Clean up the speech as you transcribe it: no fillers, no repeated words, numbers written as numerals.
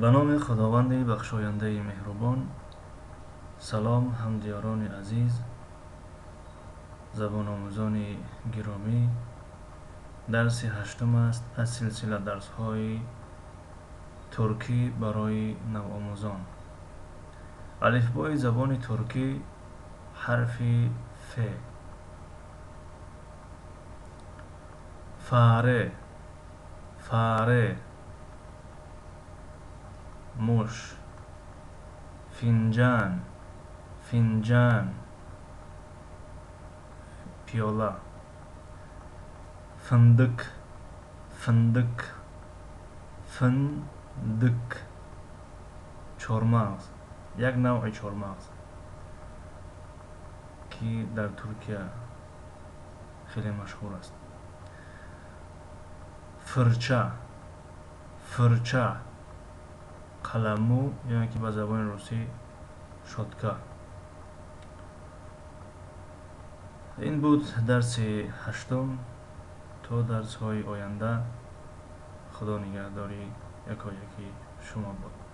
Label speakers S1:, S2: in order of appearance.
S1: به نام خداوند بخشاینده مهربان. سلام همدیاران عزیز، زبان آموزان گرامی. درس هشتم است از سلسله درس های ترکی برای نوآموزان. الفبای زبان ترکی حرف ف. فاره، فاره. مش، فنجان، فنجان. پیاله. فندق، فندق، فندق. چهارمغز، یک نوع چهارمغز که در ترکیه خیلی مشهور است. فرچه، فرچه. قلمو یعنی که به زبان روسی شوتکا. این بود درس هشتم. تا درس های آینده خدا نگهداری یکایکی شما بود.